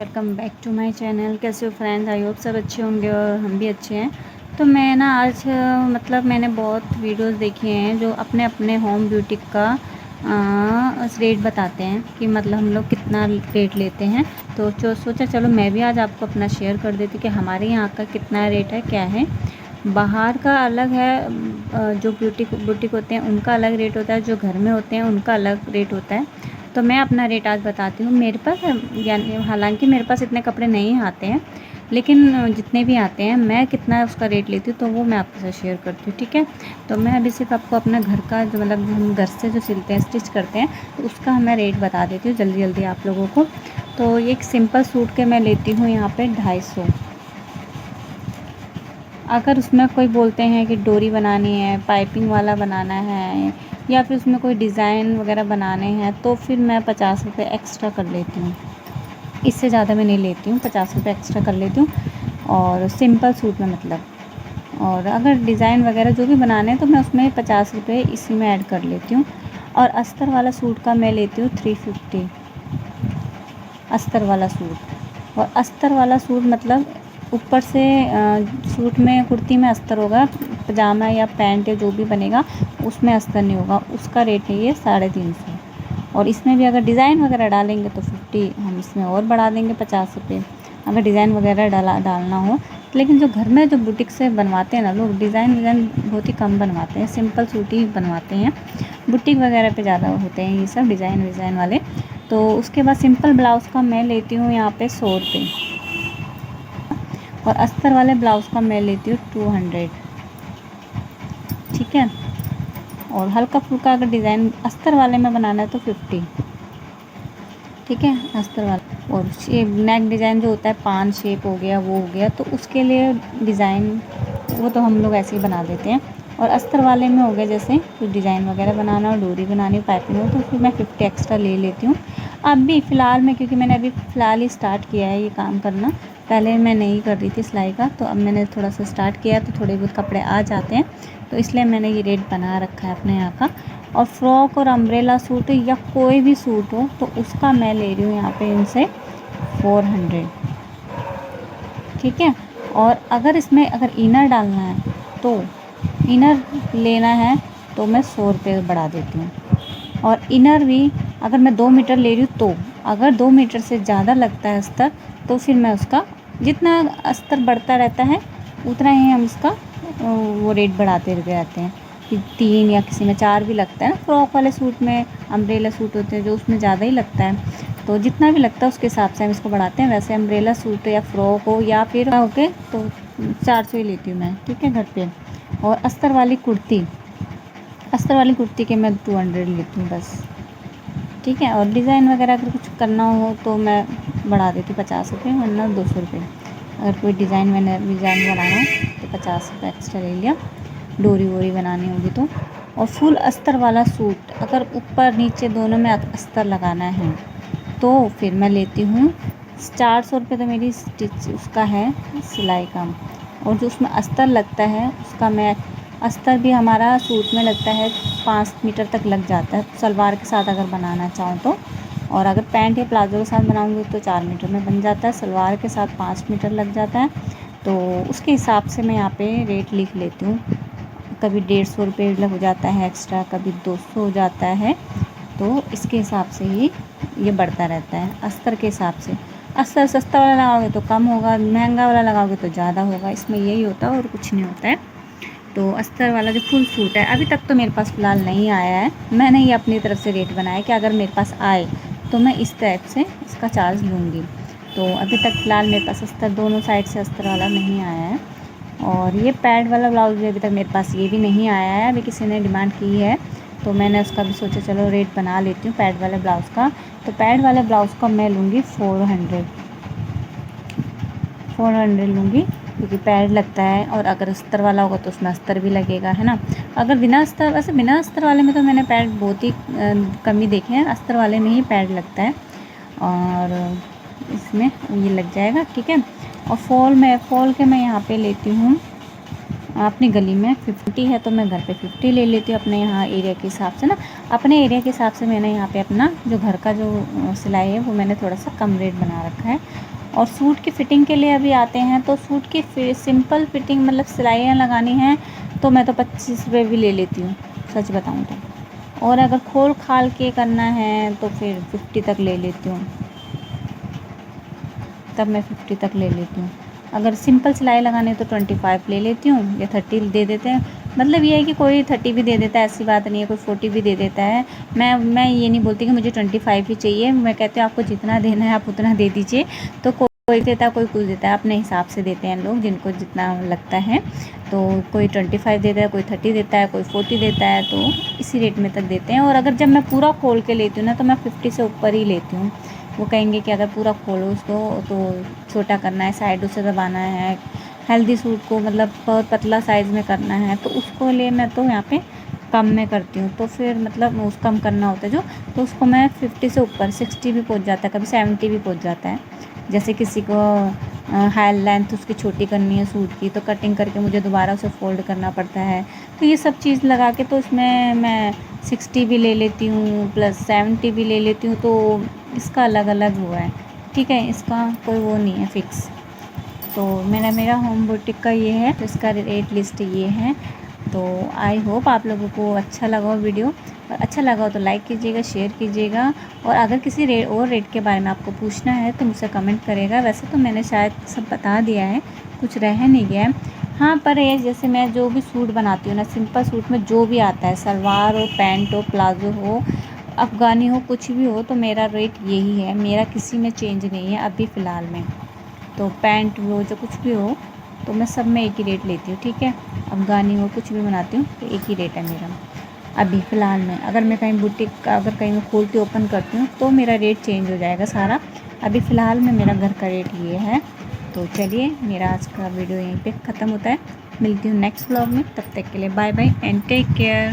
Welcome back to my channel. कैसे हो friends? I hope सब अच्छे होंगे और हम भी अच्छे हैं। तो मैं ना आज मैंने बहुत वीडियोस देखे हैं जो अपने अपने होम ब्यूटी का रेट बताते हैं कि मतलब हम लोग कितना रेट लेते हैं। तो जो सोचा चलो मैं भी आज आपको अपना शेयर कर देती कि हमारे यहाँ का कितना रेट है, क्या है। बाहर का अलग है, जो बुटीक होते हैं उनका अलग रेट होता है, जो घर में होते हैं उनका अलग रेट होता है। तो मैं अपना रेट आज बताती हूँ। मेरे पास यानी हालांकि मेरे पास इतने कपड़े नहीं आते हैं, लेकिन जितने भी आते हैं मैं कितना उसका रेट लेती हूँ तो वो मैं आपके साथ शेयर करती हूँ, ठीक है। तो मैं अभी सिर्फ आपको अपना घर का जो मतलब हम घर से जो सिलते हैं, स्टिच करते हैं, तो उसका मैं रेट बता देती हूँ जल्दी जल्दी आप लोगों को। तो एक सिंपल सूट के मैं लेती हूँ यहाँ पे 250। अगर उसमें कोई बोलते हैं कि डोरी बनानी है, पाइपिंग वाला बनाना है, या फिर उसमें कोई डिज़ाइन वगैरह बनाने हैं, तो फिर मैं 50 रुपये एक्स्ट्रा कर लेती हूँ। इससे ज़्यादा मैं नहीं लेती हूँ, 50 रुपये एक्स्ट्रा कर लेती हूँ। और सिंपल सूट में मतलब, और अगर डिज़ाइन वगैरह जो भी बनाने हैं तो मैं उसमें 50 रुपये इसी में ऐड कर लेती हूँ। और अस्तर वाला सूट का मैं लेती हूँ 350, अस्तर वाला सूट। और अस्तर वाला सूट मतलब ऊपर से सूट में, कुर्ती में अस्तर होगा, पजामा या पैंट या जो भी बनेगा उसमें अस्तर नहीं होगा। उसका रेट है ये 350। और इसमें भी अगर डिज़ाइन वगैरह डालेंगे तो 50 हम इसमें और बढ़ा देंगे, 50 रुपये अगर डिज़ाइन वगैरह डालना हो। लेकिन जो घर में जो बुटीक से बनवाते हैं ना लोग, डिज़ाइन बहुत ही कम बनवाते हैं, सिंपल सूट ही बनवाते हैं। बुटीक वगैरह पे ज़्यादा होते हैं ये सब डिज़ाइन वाले। तो उसके बाद सिंपल ब्लाउज़ का मैं लेती हूँ यहाँ पे 100 रुपये, और अस्तर वाले ब्लाउज़ का मैं लेती हूँ 200, ठीक है। और हल्का फुल्का अगर डिज़ाइन अस्तर वाले में बनाना है तो 50, ठीक है, अस्तर वाला। और शेप नेक डिज़ाइन जो होता है, पान शेप हो गया, वो हो गया, तो उसके लिए डिज़ाइन वो तो हम लोग ऐसे ही बना देते हैं। और अस्तर वाले में हो गया जैसे कुछ डिज़ाइन वगैरह बनाना और डोरी बनानी, पाइपिंग हो, तो फिर मैं 50 एक्स्ट्रा ले लेती हूँ। अभी फ़िलहाल में, क्योंकि मैंने अभी फ़िलहाल ही स्टार्ट किया है ये काम करना, पहले मैं नहीं कर रही थी सिलाई का, तो अब मैंने थोड़ा सा स्टार्ट किया तो थोड़े बहुत कपड़े आ जाते हैं, तो इसलिए मैंने ये रेट बना रखा है अपने यहाँ का। और फ्रॉक और अम्ब्रेला सूट या कोई भी सूट हो तो उसका मैं ले रही हूँ यहाँ पे इनसे 400, ठीक है। और अगर इसमें अगर इनर डालना है तो इनर लेना है तो मैं 100 रुपये बढ़ा देती हूँ। और इनर भी अगर मैं 2 मीटर ले रही हूँ तो अगर 2 मीटर से ज़्यादा लगता है अस्तर, तो फिर मैं उसका, जितना अस्तर बढ़ता रहता है उतना ही हम इसका वो रेट बढ़ाते रहते हैं कि 3 या किसी में 4 भी लगता है ना। फ्रॉक वाले सूट में, अम्ब्रेला सूट होते हैं जो उसमें ज़्यादा ही लगता है, तो जितना भी लगता है उसके हिसाब से हम इसको बढ़ाते हैं। वैसे अम्ब्रेला सूट या फ्रॉक हो या फिर ओके तो 400 ही लेती हूँ मैं, ठीक है, घर पे। और अस्तर वाली कुर्ती के मैं 200 लेती हूँ बस, ठीक है। और डिज़ाइन वगैरह अगर कुछ करना हो तो मैं बढ़ा देती हूँ 50 रुपये, वरना 200 रुपये। अगर कोई डिज़ाइन बनाना हो तो 50 रुपये एक्स्ट्रा ले लिया, डोरी वोरी बनानी होगी तो। और फुल अस्तर वाला सूट अगर ऊपर नीचे दोनों में अस्तर लगाना है तो फिर मैं लेती हूँ 400 रुपये, तो मेरी स्टिच उसका है सिलाई का। और जो उसमें अस्तर लगता है उसका मैं, अस्तर भी हमारा सूट में लगता है 5 मीटर तक लग जाता है, सलवार के साथ अगर बनाना चाहूँ तो। और अगर पैंट या प्लाजो के साथ बनाऊँगी तो 4 मीटर में बन जाता है, सलवार के साथ 5 मीटर लग जाता है। तो उसके हिसाब से मैं यहाँ पे रेट लिख लेती हूँ। कभी 150 रुपये हो जाता है एक्स्ट्रा, कभी 200 हो जाता है, तो इसके हिसाब से ही ये बढ़ता रहता है अस्तर के हिसाब से। अस्तर सस्ता वाला लगाओगे तो कम होगा, महंगा वाला लगाओगे तो ज़्यादा होगा, इसमें यही होता है और कुछ नहीं होता है। तो अस्तर वाला जो फुल सूट है अभी तक तो मेरे पास फ़िलहाल नहीं आया है, मैंने ये अपनी तरफ से रेट बनाया कि अगर मेरे पास आए तो मैं इस टाइप से इसका चार्ज लूँगी। तो अभी तक फ़िलहाल मेरे पास अस्तर दोनों साइड से अस्तर वाला नहीं आया है। और ये पैड वाला ब्लाउज़ भी अभी तक मेरे पास ये भी नहीं आया है, अभी किसी ने डिमांड की है तो मैंने उसका भी सोचा चलो रेट बना लेती हूँ पैड वाले ब्लाउज़ का। तो पैड वाले ब्लाउज़ का मैं लूँगी 400 लूँगी, क्योंकि पैड लगता है। और अगर अस्तर वाला होगा तो उसमें अस्तर भी लगेगा, है ना। अगर बिना अस्तर, वैसे बिना अस्तर वाले में तो मैंने पैड बहुत ही कम ही देखे हैं, अस्तर वाले में ही पैड लगता है और इसमें ये लग जाएगा, ठीक है। और फॉल के मैं यहाँ पे लेती हूँ अपनी गली में 50 है तो मैं घर पे 50 ले लेती हूँ अपने यहाँ एरिया के हिसाब से ना। अपने एरिया के हिसाब से मैंने यहाँ पे अपना जो घर का जो सिलाई है वो मैंने थोड़ा सा कम रेट बना रखा है। और सूट की फ़िटिंग के लिए अभी आते हैं तो सूट की सिंपल फ़िटिंग मतलब सिलाइयाँ लगानी हैं तो मैं तो 25 रुपये भी ले लेती हूँ, सच बताऊँ तो। और अगर खोल खाल के करना है तो फिर 50 तक ले लेती हूँ, तब मैं 50 तक ले लेती हूँ। अगर सिंपल सिलाई लगानी है तो 25 ले लेती हूँ या 30 दे देते हैं। मतलब ये है कि कोई 30 भी दे देता है, ऐसी बात नहीं है, कोई 40 भी दे देता है। मैं ये नहीं बोलती कि मुझे 25 ही चाहिए, मैं कहती हूँ आपको जितना देना है आप उतना दे दीजिए। तो कोई देता है, कोई कुछ देता है, अपने हिसाब से देते हैं लोग जिनको जितना लगता है। तो कोई 25 देता है, कोई 30 देता है, कोई 40 देता है, तो इसी रेट में तक देते हैं। और अगर जब मैं पूरा खोल के लेती हूँ ना तो मैं 50 से ऊपर ही लेती हूँ। वो कहेंगे कि अगर पूरा खोलो उसको तो छोटा करना है, साइडों से दबाना है, हेल्दी सूट को मतलब बहुत पतला साइज़ में करना है तो उसको लिए मैं तो यहाँ पे कम में करती हूँ। तो फिर मतलब उस कम करना होता है जो, तो उसको मैं 50 से ऊपर 60 भी पहुँच जाता है, कभी 70 भी पहुँच जाता है। जैसे किसी को हाई लेंथ उसकी छोटी करनी है सूट की तो कटिंग करके मुझे दोबारा उसे फ़ोल्ड करना पड़ता है। तो ये सब चीज़ लगा के तो इसमें मैं 60 भी ले लेती हूँ प्लस 70 भी ले लेती हूँ। तो इसका अलग अलग हुआ है, ठीक है, इसका कोई वो नहीं है फिक्स। तो मेरा होम बुटीक का ये है, तो इसका रेट लिस्ट ये है। तो आई होप आप लोगों को अच्छा लगा हो वीडियो, और अच्छा लगा हो तो लाइक कीजिएगा, शेयर कीजिएगा। और अगर किसी रेट के बारे में आपको पूछना है तो मुझसे कमेंट करेगा। वैसे तो मैंने शायद सब बता दिया है, कुछ रह नहीं गया है। हाँ, पर ये जैसे मैं जो भी सूट बनाती हूँ ना, सिंपल सूट में जो भी आता है, सलवार हो, पैंट हो, प्लाज़ो हो, अफ़गानी हो, कुछ भी हो, तो मेरा रेट यही है, मेरा किसी में चेंज नहीं है अभी फ़िलहाल में। तो पैंट हो जो कुछ भी हो तो मैं सब में एक ही रेट लेती हूँ, ठीक है। अफ़गानी हो, कुछ भी बनाती हूँ तो एक ही रेट है मेरा अभी फ़िलहाल में। अगर मैं कहीं बुटीक अगर कहीं मैं खोल के ओपन करती हूँ तो मेरा रेट चेंज हो जाएगा सारा। अभी फ़िलहाल में मेरा घर का रेट ये है। तो चलिए, मेरा आज का वीडियो यहीं पे ख़त्म होता है। मिलती हूँ नेक्स्ट व्लॉग में, तब तक के लिए bye bye and take care.